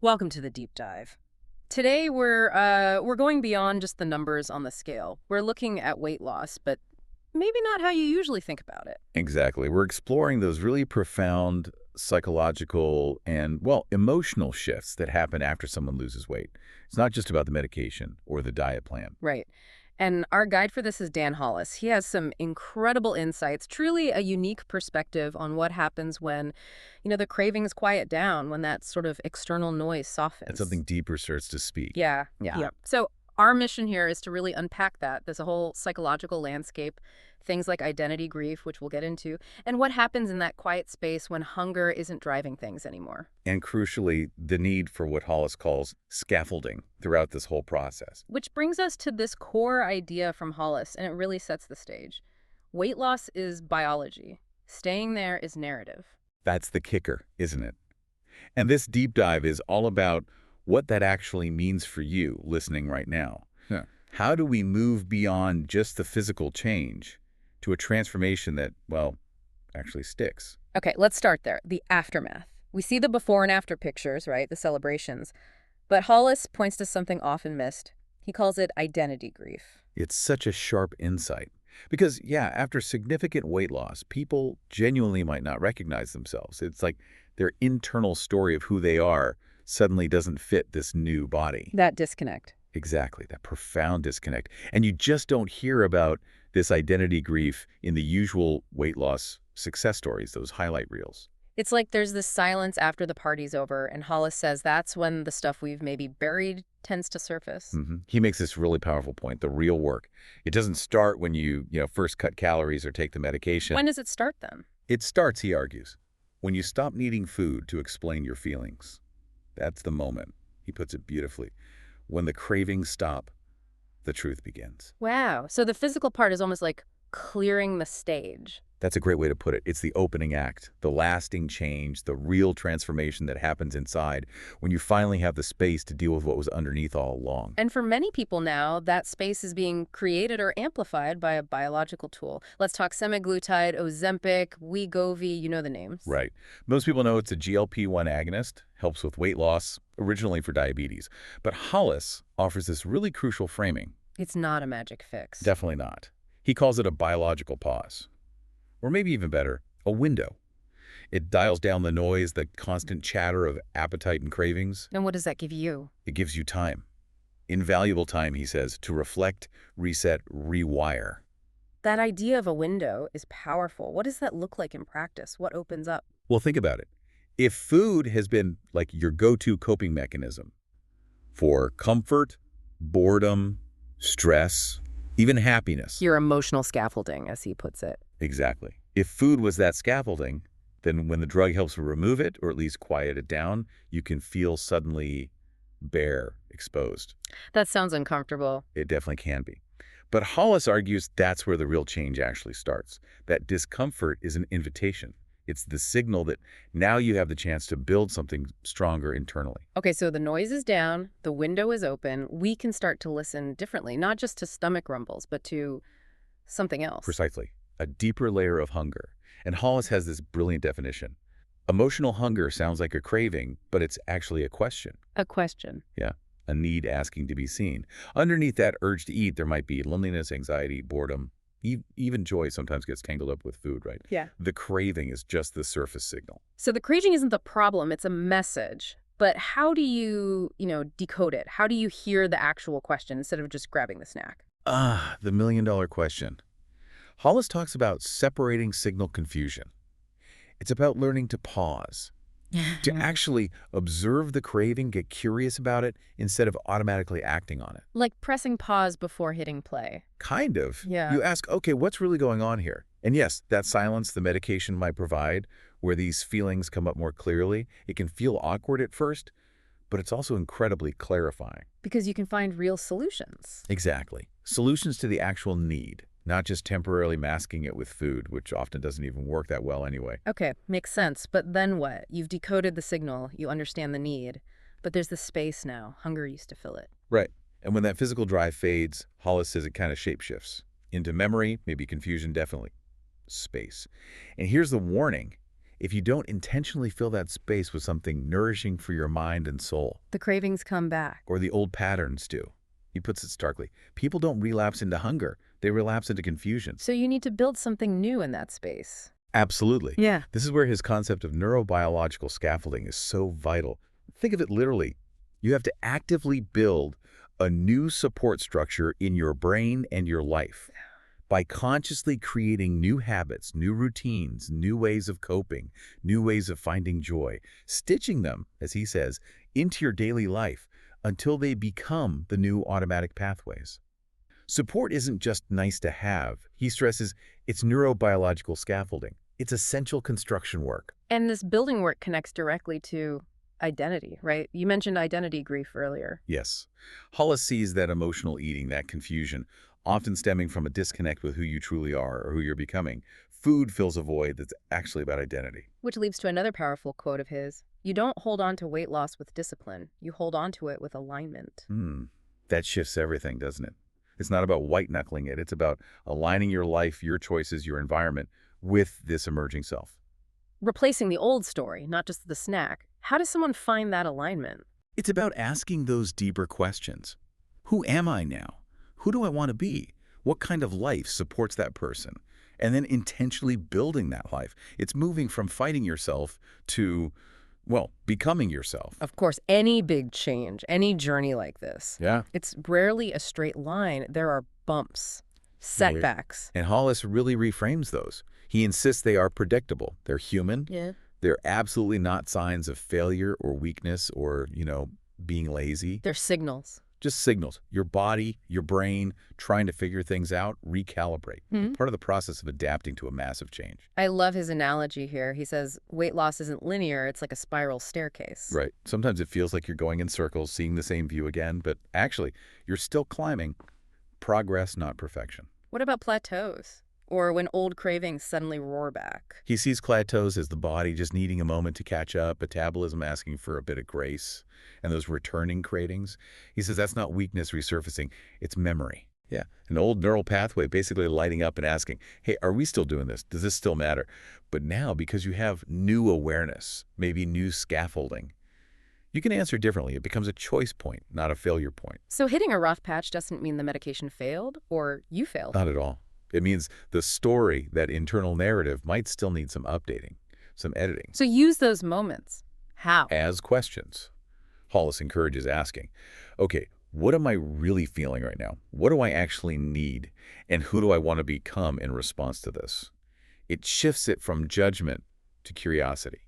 Welcome to the deep dive. Today we're going beyond just the numbers on the scale. We're looking at weight loss, but maybe not how you usually think about it. Exactly. We're exploring those really profound psychological and, well, emotional shifts that happen after someone loses weight. It's not just about the medication or the diet plan. Right. And our guide for this is Dan Hollis. He has some incredible insights, truly a unique perspective on what happens when, the cravings quiet down, when that sort of external noise And softens. something deeper starts to speak. Yeah, yeah. Yep. So our mission here is to really unpack that. There's a whole psychological landscape, things like identity grief, which we'll get into, and what happens in that quiet space when hunger isn't driving things anymore. And crucially, the need for what Hollis calls scaffolding throughout this whole process. Which brings us to this core idea from Hollis, and it really sets the stage. Weight loss is biology. Staying there is narrative. That's the kicker, isn't it? And this deep dive is all about what that actually means for you listening right now. Yeah. How do we move beyond just the physical change to a transformation that, well, actually sticks? Okay, let's start there. The aftermath. We see the before and after pictures, right? The celebrations. But Hollis points to something often missed. He calls it identity grief. It's such a sharp insight. Because, yeah, after significant weight loss, people genuinely might not recognize themselves. It's like their internal story of who they are suddenly doesn't fit this new body. That disconnect. Exactly, that profound disconnect. And you just don't hear about this identity grief in the usual weight loss success stories, those highlight reels. It's like there's this silence after the party's over, and Hollis says that's when the stuff we've maybe buried tends to surface. He makes this really powerful point, the real work. It doesn't start when you first cut calories or take the medication. When does it start then? It starts, he argues, when you stop needing food to explain your feelings. That's the moment. He puts it beautifully. When the cravings stop, the truth begins. Wow. So the physical part is almost like clearing the stage. That's a great way to put it. It's the opening act, the lasting change, the real transformation that happens inside when you finally have the space to deal with what was underneath all along. And for many people now, that space is being created or amplified by a biological tool. Let's talk semaglutide, Ozempic, Wegovy, you know the names. Right. Most people know it's a GLP-1 agonist, helps with weight loss, originally for diabetes. But Hollis offers this really crucial framing. It's not a magic fix. Definitely not. He calls it a biological pause. Or maybe even better, a window. It dials down the noise, the constant chatter of appetite and cravings. And what does that give you? It gives you time. Invaluable time, he says, to reflect, reset, rewire. That idea of a window is powerful. What does that look like in practice? What opens up? Well, think about it. If food has been like your go-to coping mechanism for comfort, boredom, stress, even happiness. Your emotional scaffolding, as he puts it. Exactly. If food was that scaffolding, then when the drug helps remove it, or at least quiet it down, you can feel suddenly bare, exposed. That sounds uncomfortable. It definitely can be. But Hollis argues that's where the real change actually starts. That discomfort is an invitation. It's the signal that now you have the chance to build something stronger internally. Okay, so the noise is down, the window is open, we can start to listen differently, not just to stomach rumbles, but to something else. Precisely. A deeper layer of hunger. And Hollis has this brilliant definition. Emotional hunger sounds like a craving, but it's actually a question. A question. Yeah, a need asking to be seen. Underneath that urge to eat, there might be loneliness, anxiety, boredom, even joy sometimes gets tangled up with food, right? Yeah. The craving is just the surface signal. So the craving isn't the problem, it's a message. But how do you, decode it? How do you hear the actual question instead of just grabbing the snack? The million-dollar question. Hollis talks about separating signal confusion. It's about learning to pause, to actually observe the craving, get curious about it, instead of automatically acting on it. Like pressing pause before hitting play. Kind of. Yeah. You ask, okay, what's really going on here? And yes, that silence the medication might provide, where these feelings come up more clearly, it can feel awkward at first, but it's also incredibly clarifying. Because you can find real solutions. Exactly. Solutions to the actual need, not just temporarily masking it with food, which often doesn't even work that well anyway. Okay, makes sense. But then what? You've decoded the signal, you understand the need, but there's the space now. Hunger used to fill it. Right. And when that physical drive fades, Hollis says it kind of shapeshifts. Into memory, maybe confusion, definitely. Space. And here's the warning. if you don't intentionally fill that space with something nourishing for your mind and soul. The cravings come back. Or the old patterns do. He puts it starkly. People don't relapse into hunger. They relapse into confusion. So you need to build something new in that space. Absolutely. Yeah. This is where his concept of neurobiological scaffolding is so vital. Think of it literally. You have to actively build a new support structure in your brain and your life by consciously creating new habits, new routines, new ways of coping, new ways of finding joy, stitching them, as he says, into your daily life until they become the new automatic pathways. Support isn't just nice to have. He stresses it's neurobiological scaffolding. It's essential construction work. And this building work connects directly to identity, right? You mentioned identity grief earlier. Yes. Hollis sees that emotional eating, that confusion, often stemming from a disconnect with who you truly are or who you're becoming. Food fills a void that's actually about identity. Which leads to another powerful quote of his. You don't hold on to weight loss with discipline. You hold on to it with alignment. That shifts everything, doesn't it? It's not about white-knuckling it. It's about aligning your life, your choices, your environment with this emerging self. Replacing the old story, not just the snack. How does someone find that alignment? It's about asking those deeper questions. Who am I now? Who do I want to be? What kind of life supports that person? And then intentionally building that life. It's moving from fighting yourself to, well, becoming yourself. Of course, any big change, any journey like this, Yeah. it's rarely a straight line. There are bumps, setbacks. And Hollis really reframes those. He insists they are predictable. They're human. Yeah. They're absolutely not signs of failure or weakness or, being lazy. They're signals. Just signals. Your body, your brain, trying to figure things out, recalibrate. Part of the process of adapting to a massive change. I love his analogy here. He says weight loss isn't linear. It's like a spiral staircase. Right. Sometimes it feels like you're going in circles, seeing the same view again, but actually, you're still climbing. Progress, not perfection. What about plateaus? Or when old cravings suddenly roar back? He sees plateaus as the body just needing a moment to catch up, metabolism asking for a bit of grace, and those returning cravings. He says that's not weakness resurfacing, it's memory. Yeah, an old neural pathway basically lighting up and asking, hey, are we still doing this? Does this still matter? But now, because you have new awareness, maybe new scaffolding, you can answer differently. It becomes a choice point, not a failure point. So hitting a rough patch doesn't mean the medication failed or you failed. Not at all. It means the story, that internal narrative, might still need some updating, some editing. So use those moments. How? As questions. Hollis encourages asking, okay, what am I really feeling right now? What do I actually need? And who do I want to become in response to this? It shifts it from judgment to curiosity,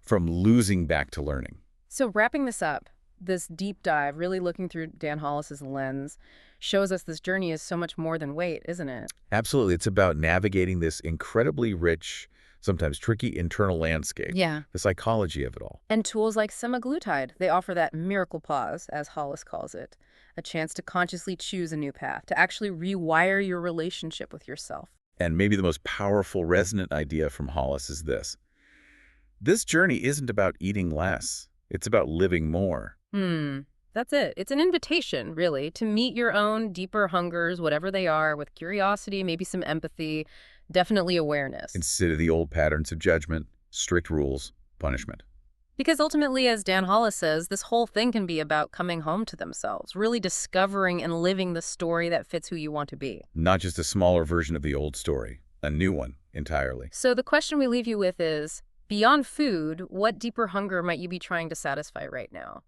from losing back to learning. So wrapping this up, this deep dive, really looking through Dan Hollis's lens, shows us this journey is so much more than weight, isn't it? Absolutely. It's about navigating this incredibly rich, sometimes tricky internal landscape. Yeah. The psychology of it all. And tools like Semaglutide, they offer that miracle pause, as Hollis calls it, a chance to consciously choose a new path, to actually rewire your relationship with yourself. And maybe the most powerful, resonant idea from Hollis is this. This journey isn't about eating less. It's about living more. That's it. It's an invitation, really, to meet your own deeper hungers, whatever they are, with curiosity, maybe some empathy, definitely awareness. Instead of the old patterns of judgment, strict rules, punishment. Because ultimately, as Dan Hollis says, this whole thing can be about coming home to themselves, really discovering and living the story that fits who you want to be. Not just a smaller version of the old story, a new one entirely. So the question we leave you with is, beyond food, what deeper hunger might you be trying to satisfy right now?